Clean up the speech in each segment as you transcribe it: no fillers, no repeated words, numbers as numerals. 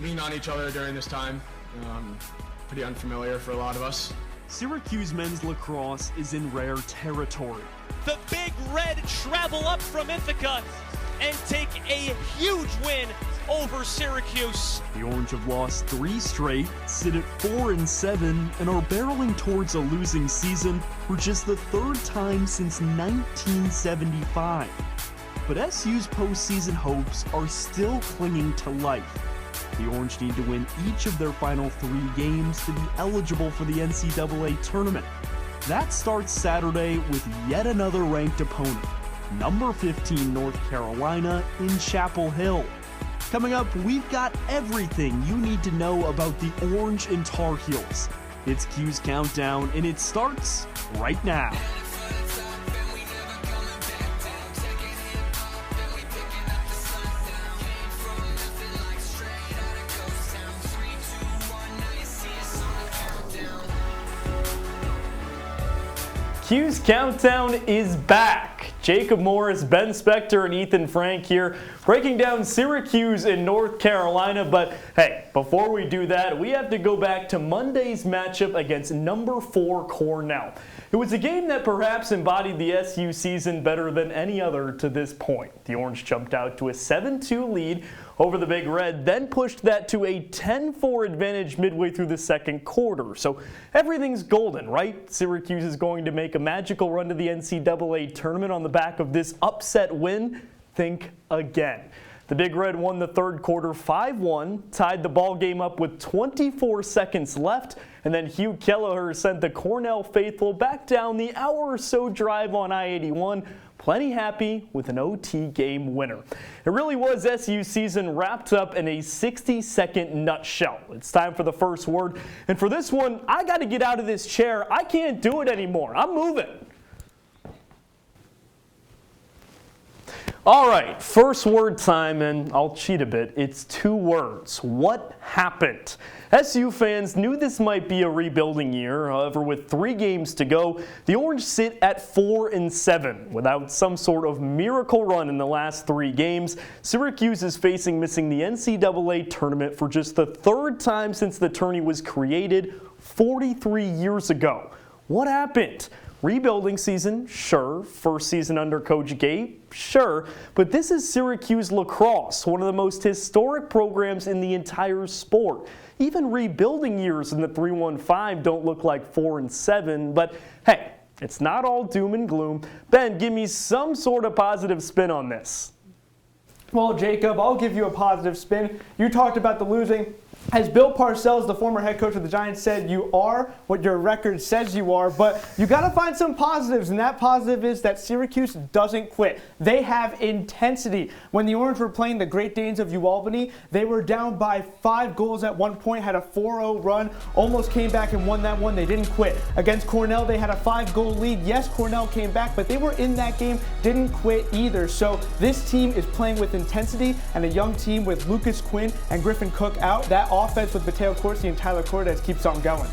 lean on each other during this time. Pretty unfamiliar for a lot of us. Syracuse men's lacrosse is in rare territory. The Big Red travel up from Ithaca and take a huge win over Syracuse. The Orange have lost 3 straight, sit at 4-7, and are barreling towards a losing season for just the 3rd time since 1975. But SU's postseason hopes are still clinging to life. The Orange need to win each of their final 3 games to be eligible for the NCAA tournament. That starts Saturday with yet another ranked opponent, number 15 North Carolina in Chapel Hill. Coming up, we've got everything you need to know about the Orange and Tar Heels. It's Cuse Countdown, and it starts right now. Cuse Countdown is back. Jacob Morris, Ben Spector, and Ethan Frank here breaking down Syracuse in North Carolina. But hey, before we do that, we have to go back to Monday's matchup against number 4 Cornell. It was a game that perhaps embodied the SU season better than any other to this point. The Orange jumped out to a 7-2 lead over the Big Red, then pushed that to a 10-4 advantage midway through the second quarter. So everything's golden, right? Syracuse is going to make a magical run to the NCAA tournament on the back of this upset win. Think again. The Big Red won the third quarter 5-1, tied the ball game up with 24 seconds left, and then Hugh Kelleher sent the Cornell faithful back down the hour or so drive on I-81, plenty happy with an OT game winner. It really was SU season wrapped up in a 60-second nutshell. It's time for the first word, and for this one, I got to get out of this chair. I can't do it anymore. I'm moving. All right, first word time, and I'll cheat a bit. It's 2 words. What happened? SU fans knew this might be a rebuilding year. However, with 3 games to go, the Orange sit at 4-7. Without some sort of miracle run in the last 3 games, Syracuse is facing missing the NCAA tournament for just the 3rd time since the tourney was created 43 years ago. What happened? Rebuilding season, sure. First season under Coach Gate, sure. But this is Syracuse lacrosse, one of the most historic programs in the entire sport. Even rebuilding years in the 3-1-5 don't look like 4-7, but hey, it's not all doom and gloom. Ben, give me some sort of positive spin on this. Well, Jacob, I'll give you a positive spin. You talked about the losing. As Bill Parcells, the former head coach of the Giants, said, you are what your record says you are, but you got to find some positives, and that positive is that Syracuse doesn't quit. They have intensity. When the Orange were playing the Great Danes of UAlbany, they were down by 5 goals at one point, had a 4-0 run, almost came back and won that one. They didn't quit. Against Cornell, they had a 5-goal lead. Yes, Cornell came back, but they were in that game, didn't quit either. So this team is playing with intensity, and a young team with Lucas Quinn and Griffin Cook out. That offense with Mateo Corsi and Tyler Cortez keeps on going.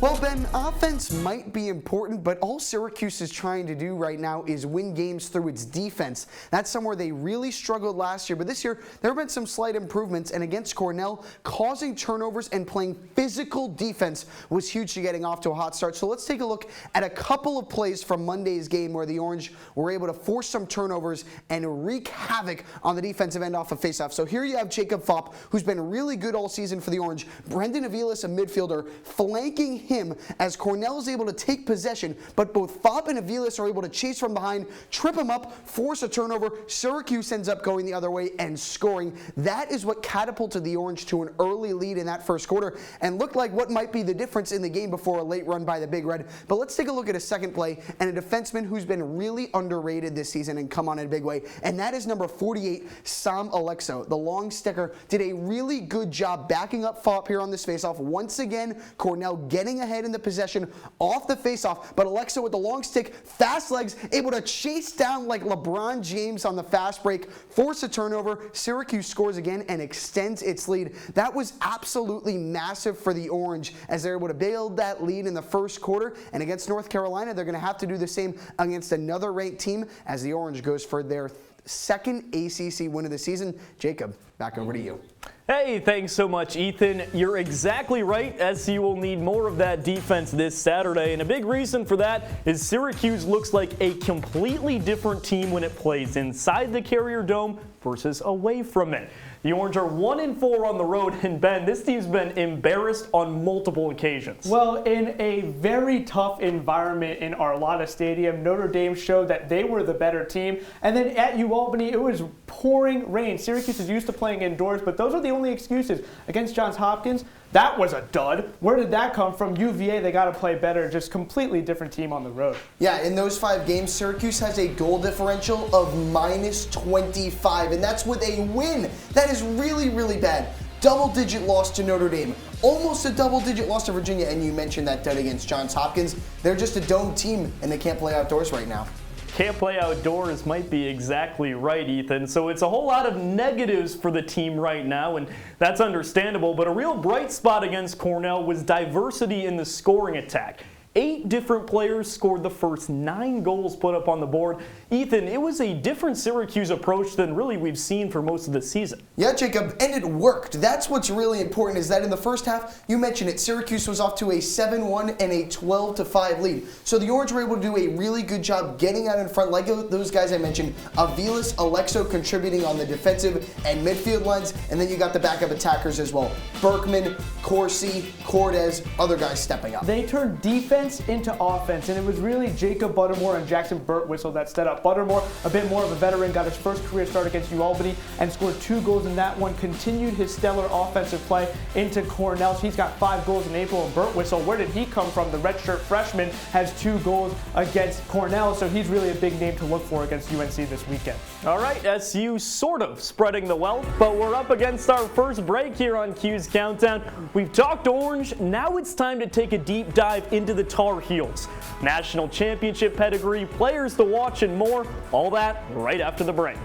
Well, Ben, offense might be important, but all Syracuse is trying to do right now is win games through its defense. That's somewhere they really struggled last year, but this year there have been some slight improvements, and against Cornell, causing turnovers and playing physical defense was huge to getting off to a hot start. So let's take a look at a couple of plays from Monday's game where the Orange were able to force some turnovers and wreak havoc on the defensive end off of faceoff. So here you have Jacob Fopp, who's been really good all season for the Orange. Brendan Aviles, a midfielder, flanking him as Cornell is able to take possession, but both Fopp and Aviles are able to chase from behind, trip him up, force a turnover. Syracuse ends up going the other way and scoring. That is what catapulted the Orange to an early lead in that first quarter and looked like what might be the difference in the game before a late run by the Big Red. But let's take a look at a second play and a defenseman who's been really underrated this season and come on in a big way, and that is number 48, Sam Alexo. The long sticker did a really good job backing up Fopp here on this faceoff. Once again, Cornell getting ahead in the possession off the faceoff, but Alexa with the long stick, fast legs, able to chase down like LeBron James on the fast break, force a turnover. Syracuse scores again and extends its lead. That was absolutely massive for the Orange as they're able to build that lead in the first quarter, and against North Carolina, they're going to have to do the same against another ranked team as the Orange goes for their second ACC win of the season. Jacob, back over to you. Hey, thanks so much, Ethan. You're exactly right. SU will need more of that defense this Saturday, and a big reason for that is Syracuse looks like a completely different team when it plays inside the Carrier Dome versus away from it. The Orange are 1-4 on the road, and Ben, this team's been embarrassed on multiple occasions. Well, in a very tough environment in Arlada Stadium, Notre Dame showed that they were the better team. And then at UAlbany, it was pouring rain. Syracuse is used to playing indoors, but those are the only excuses. Against Johns Hopkins, that was a dud. Where did that come from? UVA, they got to play better. Just completely different team on the road. Yeah, in those 5 games, Syracuse has a goal differential of -25, and that's with a win. That is really, really bad. Double-digit loss to Notre Dame. Almost a double-digit loss to Virginia, and you mentioned that dud against Johns Hopkins. They're just a dome team, and they can't play outdoors right now. Can't play outdoors might be exactly right, Ethan. So it's a whole lot of negatives for the team right now, and that's understandable. But a real bright spot against Cornell was diversity in the scoring attack. 8 different players scored the first 9 goals put up on the board. Ethan, it was a different Syracuse approach than really we've seen for most of the season. Yeah, Jacob, and it worked. That's what's really important, is that in the first half, you mentioned it, Syracuse was off to a 7-1 and a 12-5 lead. So the Orange were able to do a really good job getting out in front, like those guys I mentioned, Aviles, Alexo contributing on the defensive and midfield lines, and then you got the backup attackers as well. Berkman, Corsi, Cortez, other guys stepping up. They turned defense into offense, and it was really Jacob Buttermore and Jackson Birtwistle that set up. Buttermore, a bit more of a veteran, got his first career start against UAlbany and scored 2 goals in that one, continued his stellar offensive play into Cornell. So he's got 5 goals in April, and Birtwistle, where did he come from? The redshirt freshman has 2 goals against Cornell, so he's really a big name to look for against UNC this weekend. All right, SU sort of spreading the wealth, but we're up against our first break here on Cuse Countdown. We've talked Orange, now it's time to take a deep dive into the Tar Heels. National championship pedigree, players to watch, and more. All that right after the break.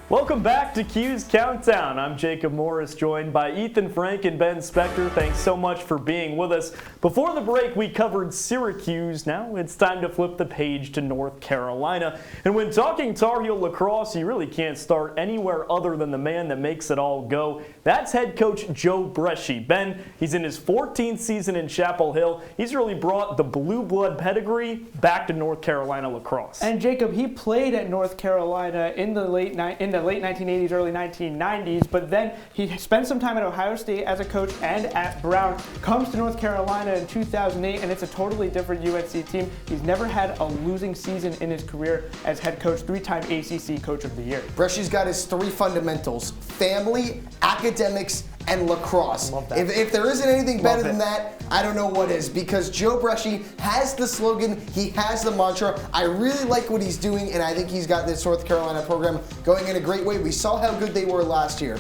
Welcome back to Cuse Countdown. I'm Jacob Morris, joined by Ethan Frank and Ben Spector. Thanks so much for being with us. Before the break, we covered Syracuse. Now it's time to flip the page to North Carolina. And when talking Tar Heel lacrosse, you really can't start anywhere other than the man that makes it all go. That's head coach Joe Bresci. Ben, he's in his 14th season in Chapel Hill. He's really brought the blue blood pedigree back to North Carolina lacrosse. And Jacob, he played at North Carolina in the late 1980s, early 1990s, but then he spent some time at Ohio State as a coach and at Brown, comes to North Carolina in 2008, and it's a totally different UNC team. He's never had a losing season in his career as head coach, 3-time ACC Coach of the Year. Bresci's got his 3 fundamentals: family, academics, and lacrosse. Love that. If there isn't anything better than that, I don't know what is, because Joe Bresci has the slogan, he has the mantra. I really like what he's doing, and I think he's got this North Carolina program going in a great way. We saw how good they were last year.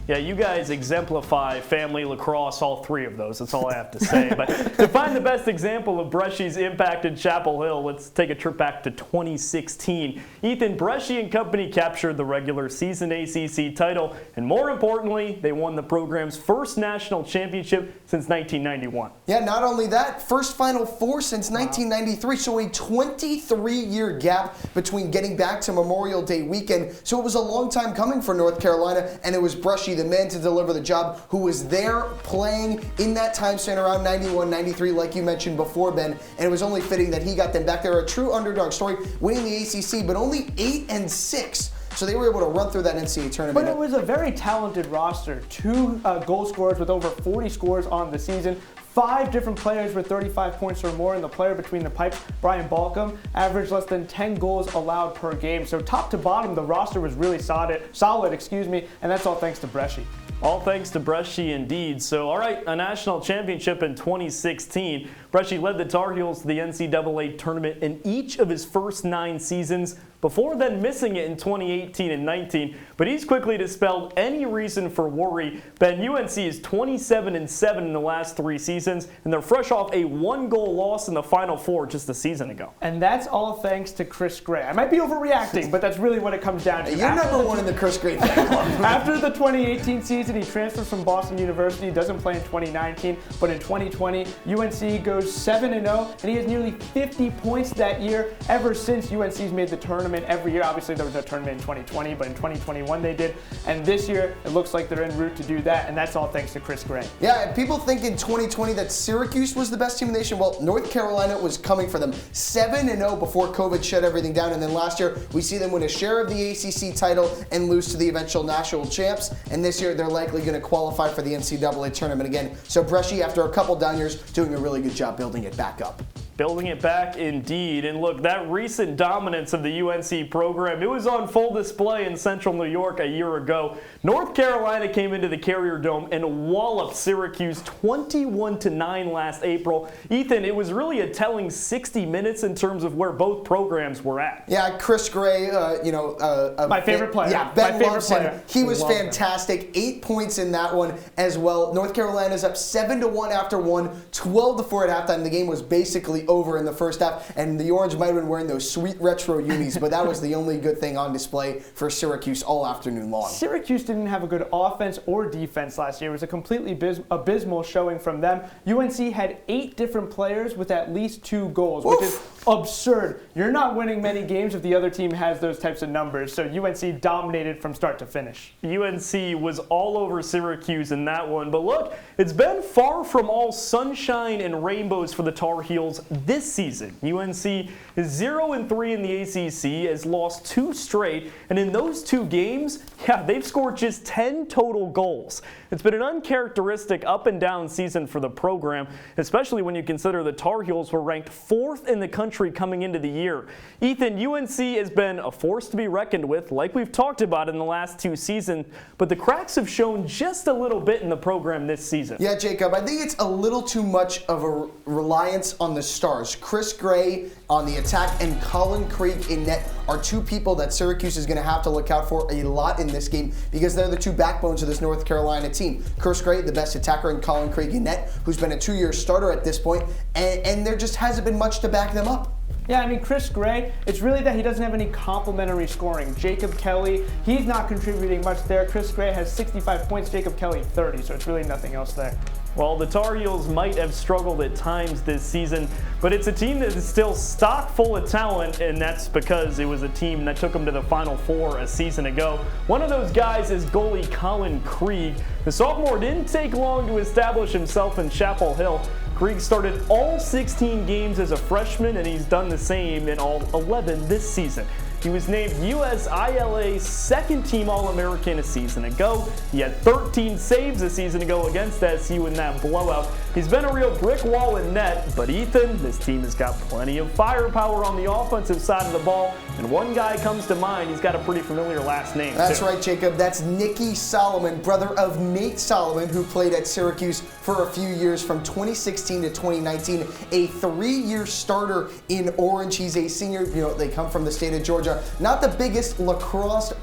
Yeah, you guys exemplify family lacrosse, all 3 of those. That's all I have to say. But to find the best example of Bresci's impact in Chapel Hill, let's take a trip back to 2016. Ethan, Bresci and company captured the regular season ACC title, and more importantly, they won the program's first national championship since 1991. Yeah, not only that, first Final Four since 1993, so a 23-year gap between getting back to Memorial Day weekend. So it was a long time coming for North Carolina, and it was Brushy, the man to deliver the job, who was there playing in that time span around 91, 93, like you mentioned before, Ben, and it was only fitting that he got them back there. A true underdog story, winning the ACC, but only 8-6. So they were able to run through that NCAA tournament. But it was a very talented roster. 2 goal scorers with over 40 scores on the season. 5 different players with 35 points or more, and the player between the pipes, Brian Balcom, averaged less than 10 goals allowed per game. So top to bottom, the roster was really solid, and that's all thanks to Bresci. All thanks to Bresci indeed. So, all right, a national championship in 2016. Bresci led the Tar Heels to the NCAA tournament in each of his first 9 seasons, before then missing it in 2018 and 19. But he's quickly dispelled any reason for worry. Ben, UNC is 27-7 in the last 3 seasons, and they're fresh off a 1-goal loss in the Final Four just a season ago. And that's all thanks to Chris Gray. I might be overreacting, but that's really what it comes down to. You're number 1 in the Chris Gray fan club. After the 2018 season, he transfers from Boston University, doesn't play in 2019, but in 2020, UNC goes 7-0, and he has nearly 50 points that year ever since UNC's made the tournament every year. Obviously, there was no tournament in 2020, but in 2021 they did. And this year, it looks like they're en route to do that, and that's all thanks to Chris Gray. Yeah, people think in 2020 that Syracuse was the best team in the nation. Well, North Carolina was coming for them 7-0 before COVID shut everything down. And then last year, we see them win a share of the ACC title and lose to the eventual national champs. And this year, they're likely going to qualify for the NCAA tournament again. So Bresci, after a couple down years, doing a really good job building it back up. Building it back indeed. And look, that recent dominance of the UNC program, it was on full display in Central New York a year ago. North Carolina came into the Carrier Dome and walloped Syracuse 21-9 last April. Ethan, it was really a telling 60 minutes in terms of where both programs were at. Yeah, Chris Gray, my favorite player. Yeah, Ben loves him. Player. He was fantastic. 8 points in that one as well. North Carolina's up 7-1 after 1, 12-4 at halftime. The game was basically over in the first half, and the Orange might have been wearing those sweet retro unis, but that was the only good thing on display for Syracuse all afternoon long. Syracuse didn't have a good offense or defense last year. It was a completely abysmal showing from them. UNC had 8 different players with at least 2 goals, which is absurd. You're not winning many games if the other team has those types of numbers, so UNC dominated from start to finish. UNC was all over Syracuse in that one, but look, it's been far from all sunshine and rainbows for the Tar Heels this season. UNC is 0-3 in the ACC, has lost 2 straight, and in those 2 games, they've scored just 10 total goals. It's been an uncharacteristic up and down season for the program, especially when you consider the Tar Heels were ranked 4th in the country coming into the year. Ethan, UNC has been a force to be reckoned with, like we've talked about in the last 2 seasons, but the cracks have shown just a little bit in the program this season. Yeah, Jacob, I think it's a little too much of a reliance on the stars. Chris Gray on the attack and Colin Krieg in net are 2 people that Syracuse is going to have to look out for a lot in this game because they're the 2 backbones of this North Carolina team. Chris Gray, the best attacker, and Colin Krieg in net, who's been a 2-year starter at this point, and there just hasn't been much to back them up. Yeah, I mean, Chris Gray, it's really that he doesn't have any complimentary scoring. Jacob Kelly, he's not contributing much there. Chris Gray has 65 points, Jacob Kelly 30, so it's really nothing else there. Well, the Tar Heels might have struggled at times this season, but it's a team that is still stock full of talent, and that's because it was a team that took them to the Final Four a season ago. One of those guys is goalie Colin Krieg. The sophomore didn't take long to establish himself in Chapel Hill. Krieg started all 16 games as a freshman, and he's done the same in all 11 this season. He was named USILA's second-team All-American a season ago. He had 13 saves a season ago against SU in that blowout. He's been a real brick wall in net, but Ethan, this team has got plenty of firepower on the offensive side of the ball, and one guy comes to mind. He's got a pretty familiar last name, That's too. right, Jacob. That's Nicky Solomon, brother of Nate Solomon, who played at Syracuse for a few years from 2016 to 2019. A 3-year starter in Orange. He's a senior. You know, they come from the state of Georgia. Not the biggest lacrosse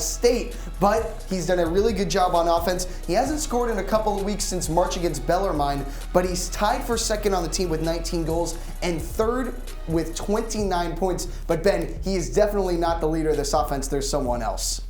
state, but he's done a really good job on offense. He hasn't scored in a couple of weeks since March against Bellarmine, but he's tied for second on the team with 19 goals and third with 29 points. But Ben, he is definitely not the leader of this offense. There's someone else.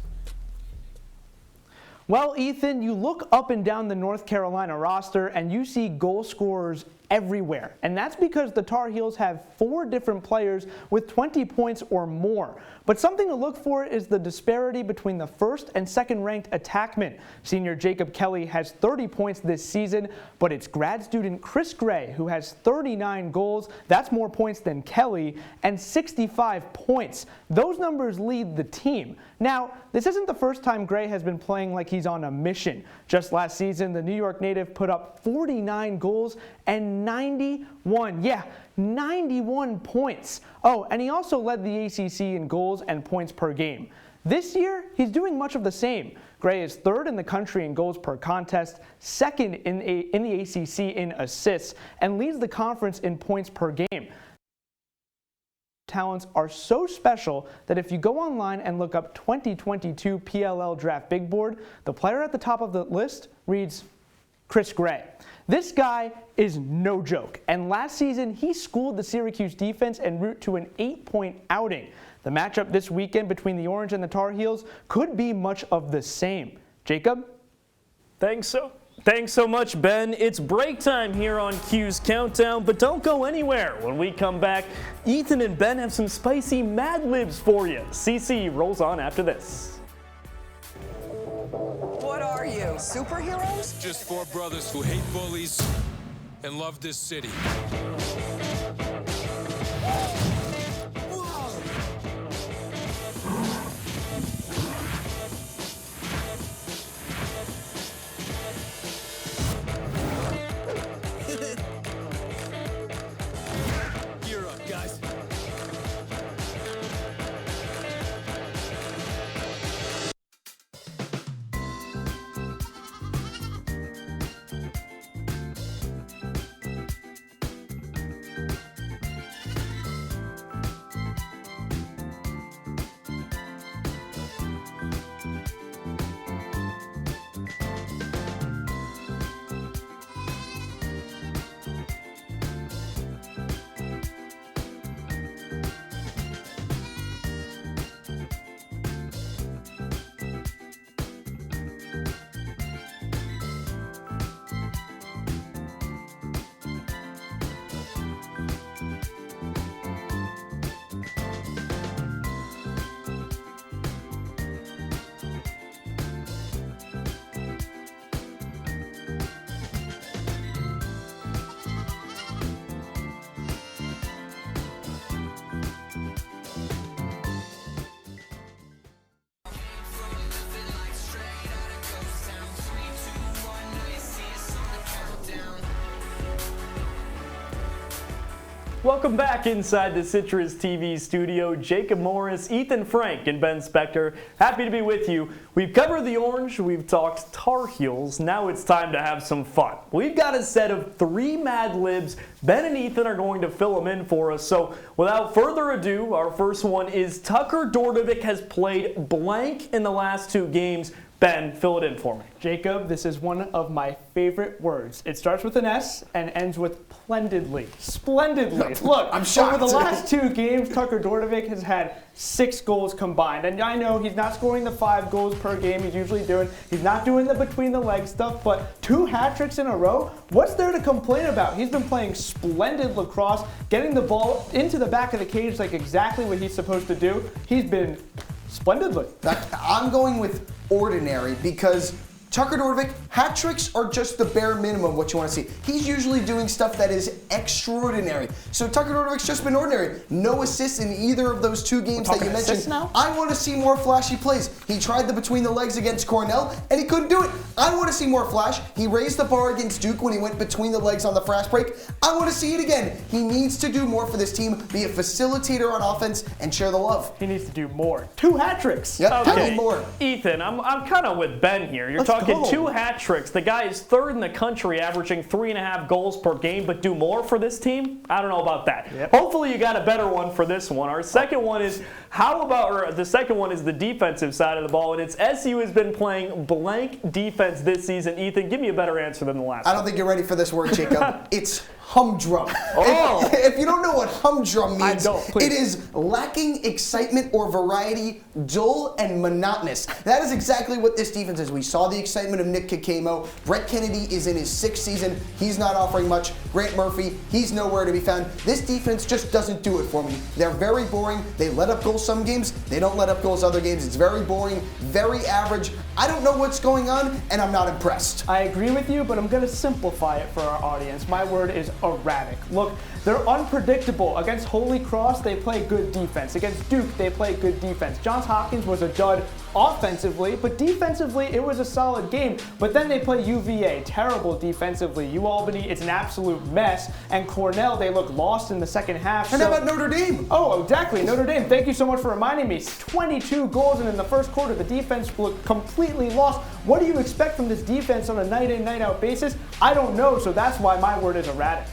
Well, Ethan, you look up and down the North Carolina roster and you see goal scorers everywhere. And that's because the Tar Heels have 4 different players with 20 points or more. But something to look for is the disparity between the first and second ranked attackmen. Senior Jacob Kelly has 30 points this season, but it's grad student Chris Gray who has 39 goals. That's more points than Kelly, and 65 points. Those numbers lead the team. Now, this isn't the first time Gray has been playing like he's on a mission. Just last season, the New York native put up 49 goals and 91 points. Oh, and he also led the ACC in goals and points per game. This year, he's doing much of the same. Gray is 3rd in the country in goals per contest, 2nd in the ACC in assists, and leads the conference in points per game. Talents are so special that if you go online and look up 2022 PLL Draft Big Board, the player at the top of the list reads Chris Gray. This guy is no joke, and last season he schooled the Syracuse defense en route to an 8-point outing. The matchup this weekend between the Orange and the Tar Heels could be much of the same. Jacob? Thanks so much, Ben. It's break time here on Cuse Countdown, but don't go anywhere. When we come back, Ethan and Ben have some spicy Mad Libs for you. CC rolls on after this. What are you, superheroes? Just 4 brothers who hate bullies and love this city. Gear up, guys. Welcome back inside the CitrusTV studio. Jacob Morris, Ethan Frank, and Ben Spector. Happy to be with you. We've covered the Orange, we've talked Tar Heels. Now it's time to have some fun. We've got a set of 3 Mad Libs. Ben and Ethan are going to fill them in for us. So without further ado, our first one is Tucker Dordevic has played blank in the last 2 games. Ben, fill it in for me. Jacob, this is one of my favorite words. It starts with an S and ends with splendidly. Splendidly. Look, I'm shocked. Over the last 2 games, Tucker Dordevic has had 6 goals combined. And I know he's not scoring the 5 goals per game he's usually doing. He's not doing the between the legs stuff, but 2 hat tricks in a row, what's there to complain about? He's been playing splendid lacrosse, getting the ball into the back of the cage like exactly what he's supposed to do. He's been splendidly. I'm going with ordinary because Tucker Dordevic, hat tricks are just the bare minimum what you want to see. He's usually doing stuff that is extraordinary. So Tucker Dordevic's just been ordinary. No assists in either of those 2 games that you mentioned. Now? I want to see more flashy plays. He tried the between the legs against Cornell and he couldn't do it. I want to see more flash. He raised the bar against Duke when he went between the legs on the fast break. I want to see it again. He needs to do more for this team, be a facilitator on offense, and share the love. He needs to do more. 2 hat tricks. Yep, Okay, I need more. Ethan, I'm kind of with Ben here. You're Let's talking go. 2 hat tricks. The guy is 3rd in the country, averaging 3.5 goals per game, but do more for this team? I don't know about that. Yep. Hopefully you got a better one for this one. Our second one is the second one is the defensive side of the ball, and it's SU has been playing blank defense this season. Ethan, give me a better answer than the last I one. don't think you're ready for this word, Jacob. It's humdrum. Oh. If you don't know what humdrum means, don't, please. it is lacking excitement or variety, dull and monotonous. That is exactly what this defense is. We saw the excitement of Nick Kakemo. Brett Kennedy is in his 6th season. He's not offering much. Grant Murphy, he's nowhere to be found. This defense just doesn't do it for me. They're very boring. They let up goals some games. They don't let up goals other games. It's very boring, very average. I don't know what's going on, and I'm not impressed. I agree with you, but I'm going to simplify it for our audience. My word is erratic. Look, they're unpredictable. Against Holy Cross, they play good defense. Against Duke, they play good defense. Johns Hopkins was a dud offensively, but defensively, it was a solid game. But then they play UVA, terrible defensively. UAlbany, it's an absolute mess. And Cornell, they look lost in the second half. And how about Notre Dame? Oh, exactly. Notre Dame. Thank you so much for reminding me. 22 goals, and in the first quarter, the defense looked completely lost. What do you expect from this defense on a night-in, night-out basis? I don't know, so that's why my word is erratic.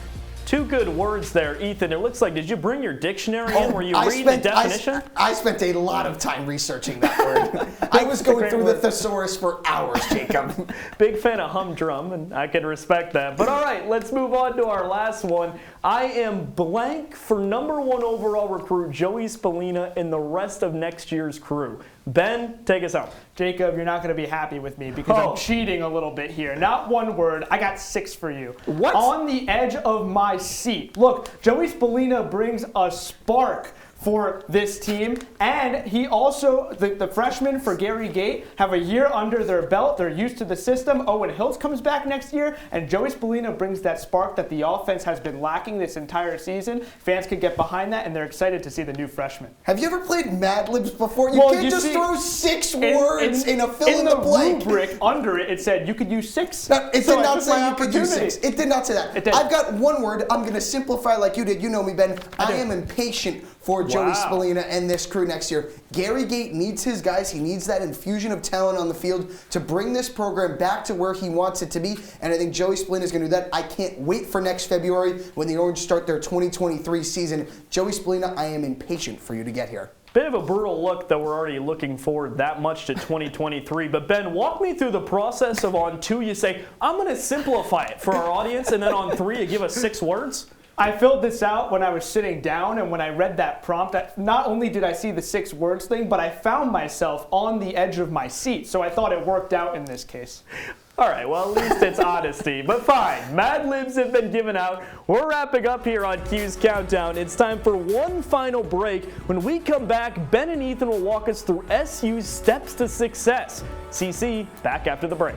Two good words there, Ethan. It looks like, did you bring your dictionary in? Were you reading the definition? I spent a lot of time researching that word. I was going through the thesaurus for hours, Jacob. Big fan of humdrum, and I can respect that. But all right, let's move on to our last one. I am blank for #1 overall recruit Joey Spallina and the rest of next year's crew. Ben, take us out. Jacob, you're not going to be happy with me because I'm cheating a little bit here. Not one word. I got 6 for you. What? On the edge of my seat. Look, Joey Spallina brings a spark for this team, and he also, the freshmen for Gary Gate have a year under their belt. They're used to the system. Owen Hiltz comes back next year, and Joey Spallina brings that spark that the offense has been lacking this entire season. Fans could get behind that, and they're excited to see the new freshman. Have you ever played Mad Libs before? You can't just throw 6 words in a fill-in-the-blank. In the rubric under it, it said you could use 6. No, it did not say you could use 6. opportunity. It did not say that. It did. I've got one word. I'm going to simplify like you did. You know me, Ben. I am impatient for Joey Spallina and this crew next year. Gary Gate needs his guys. He needs that infusion of talent on the field to bring this program back to where he wants it to be, and I think Joey Spallina is going to do that. I can't wait for next February when the Orange start their 2023 season. Joey Spallina, I am impatient for you to get here. Bit of a brutal look that we're already looking forward that much to 2023. But Ben, walk me through the process of on 2 you say, I'm going to simplify it for our audience, and then on 3 you give us 6 words? I filled this out when I was sitting down, and when I read that prompt, not only did I see the 6 words thing, but I found myself on the edge of my seat. So I thought it worked out in this case. All right, well, at least it's honesty. But fine, Mad Libs have been given out. We're wrapping up here on Cuse Countdown. It's time for one final break. When we come back, Ben and Ethan will walk us through SU's steps to success. CC, back after the break.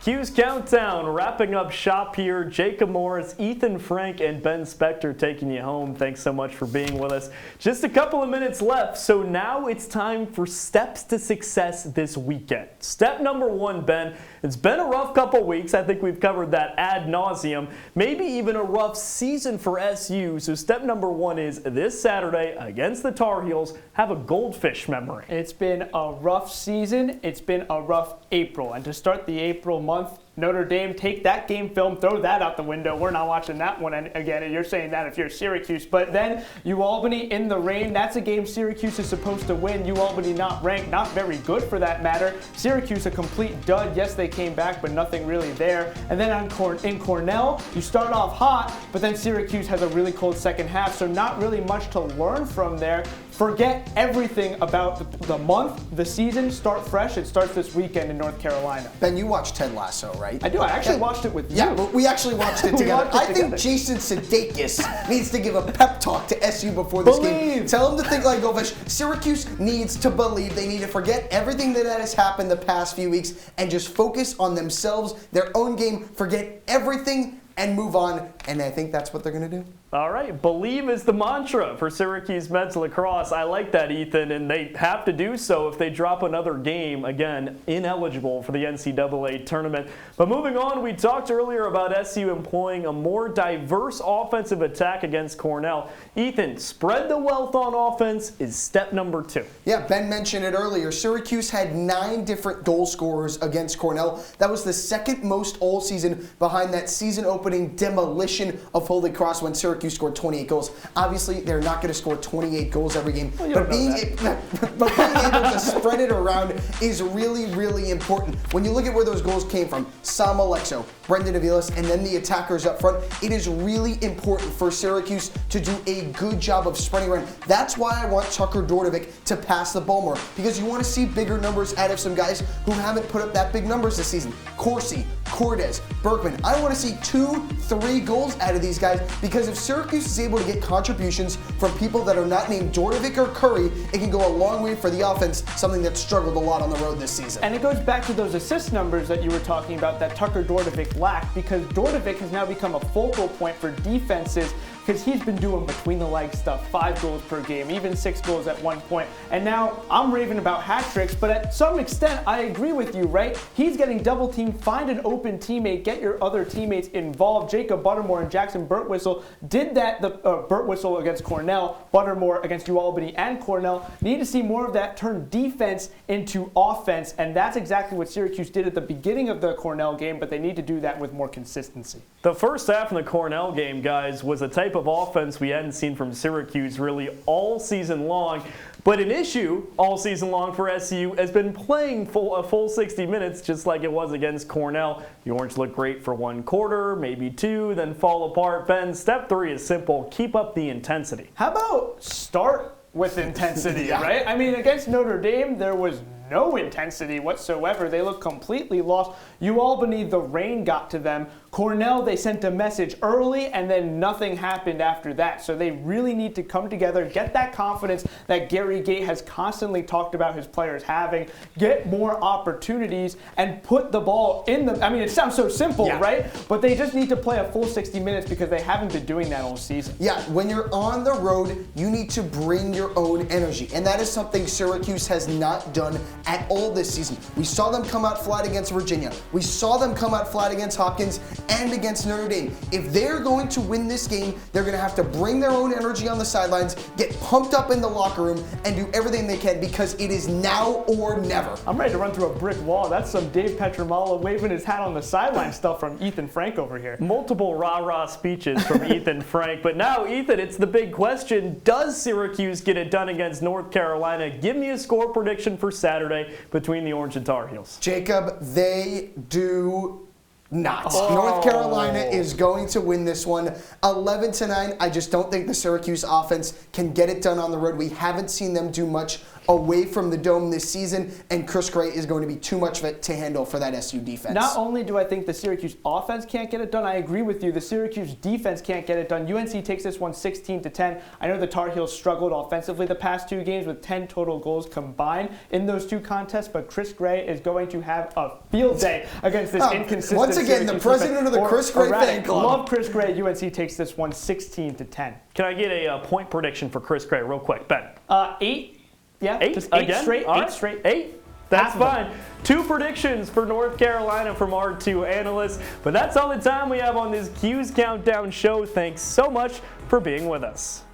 Cuse Countdown, wrapping up shop here. Jacob Morris, Ethan Frank, and Ben Spector taking you home. Thanks so much for being with us. Just a couple of minutes left, so now it's time for steps to success this weekend. Step number 1, Ben, it's been a rough couple weeks. I think we've covered that ad nauseum. Maybe even a rough season for SU. So step number 1 is this Saturday against the Tar Heels, have a goldfish memory. It's been a rough season. It's been a rough April. And to start the April month, Notre Dame, take that game film, throw that out the window. We're not watching that one again. And you're saying that if you're Syracuse. But then UAlbany in the rain. That's a game Syracuse is supposed to win. UAlbany not ranked, not very good for that matter. Syracuse a complete dud. Yes, they came back, but nothing really there. And then in Cornell, you start off hot, but then Syracuse has a really cold second half. So not really much to learn from there. Forget everything about the month, the season. Start fresh. It starts this weekend in North Carolina. Ben, you watched Ted Lasso, right? I do. I actually watched it with you. Yeah, but we actually watched it together. watched it I think Jason Sudeikis needs to give a pep talk to SU before this game. Tell him to think like Goldfish. Syracuse needs to believe. They need to forget everything that has happened the past few weeks and just focus on themselves, their own game, forget everything and move on. And I think that's what they're going to do. All right, believe is the mantra for Syracuse men's lacrosse. I like that, Ethan, and they have to do so if they drop another game. Again, ineligible for the NCAA tournament. But moving on, we talked earlier about SU employing a more diverse offensive attack against Cornell. Ethan, spread the wealth on offense is step number 2. Yeah, Ben mentioned it earlier. Syracuse had 9 different goal scorers against Cornell. That was the second most all season behind that season-opening demolition of Holy Cross when Syracuse scored 28 goals. Obviously, they're not going to score 28 goals every game, but being able to spread it around is really, really important. When you look at where those goals came from, Sam Alexo, Brendan Aviles, and then the attackers up front, it is really important for Syracuse to do a good job of spreading around. That's why I want Tucker Dordovic to pass the ball more, because you want to see bigger numbers out of some guys who haven't put up that big numbers this season. Corsi, Cordes, Berkman. I want to see 2-3 goals out of these guys, because if Syracuse is able to get contributions from people that are not named Dordovic or Curry, it can go a long way for the offense, something that struggled a lot on the road this season. And it goes back to those assist numbers that you were talking about that Tucker Dordovic lacked, because Dordovic has now become a focal point for defenses, because he's been doing between the legs stuff, 5 goals per game, even 6 goals at one point. And now I'm raving about hat tricks, but at some extent I agree with you, right? He's getting double teamed, find an open teammate, get your other teammates involved. Jacob Buttermore and Jackson Birtwistle did that, Birtwistle against Cornell, Buttermore against UAlbany and Cornell. Need to see more of that turn defense into offense, and that's exactly what Syracuse did at the beginning of the Cornell game, but they need to do that with more consistency. The first half in the Cornell game, guys, was a type of offense we hadn't seen from Syracuse really all season long. But an issue all season long for SU has been playing a full 60 minutes just like it was against Cornell. The Orange look great for 1 quarter, maybe 2, then fall apart. Ben, step 3 is simple. Keep up the intensity. How about start with intensity, right? I mean, against Notre Dame, there was no intensity whatsoever. They looked completely lost. UAlbany, the rain got to them. Cornell, they sent a message early and then nothing happened after that. So they really need to come together, get that confidence that Gary Gait has constantly talked about his players having, get more opportunities and put the ball in them. I mean, it sounds so simple, right? But they just need to play a full 60 minutes because they haven't been doing that all season. Yeah, when you're on the road, you need to bring your own energy. And that is something Syracuse has not done at all this season. We saw them come out flat against Virginia. We saw them come out flat against Hopkins and against Notre Dame. If they're going to win this game, they're going to have to bring their own energy on the sidelines, get pumped up in the locker room, and do everything they can, because it is now or never. I'm ready to run through a brick wall. That's some Dave Petramala waving his hat on the sideline stuff from Ethan Frank over here. Multiple rah-rah speeches from Ethan Frank. But now, Ethan, it's the big question. Does Syracuse get it done against North Carolina? Give me a score prediction for Saturday between the Orange and Tar Heels. Jacob, they do not. North Carolina is going to win this one 11-9. I just don't think the Syracuse offense can get it done on the road. We haven't seen them do much away from the Dome this season, and Chris Gray is going to be too much of it to handle for that SU defense. Not only do I think the Syracuse offense can't get it done, I agree with you. The Syracuse defense can't get it done. UNC takes this one 16-10. I know the Tar Heels struggled offensively the past 2 games with 10 total goals combined in those 2 contests, but Chris Gray is going to have a field day against this inconsistent Once again, Syracuse the president of the Chris Gray fan club. Love Chris Gray. UNC takes this one 16-10. Can I get a point prediction for Chris Gray real quick, Ben? 8. Yeah, 8 just 8 again? straight. All 8 right. straight. 8. That's fine. 2 predictions for North Carolina from our 2 analysts. But that's all the time we have on this Cuse Countdown show. Thanks so much for being with us.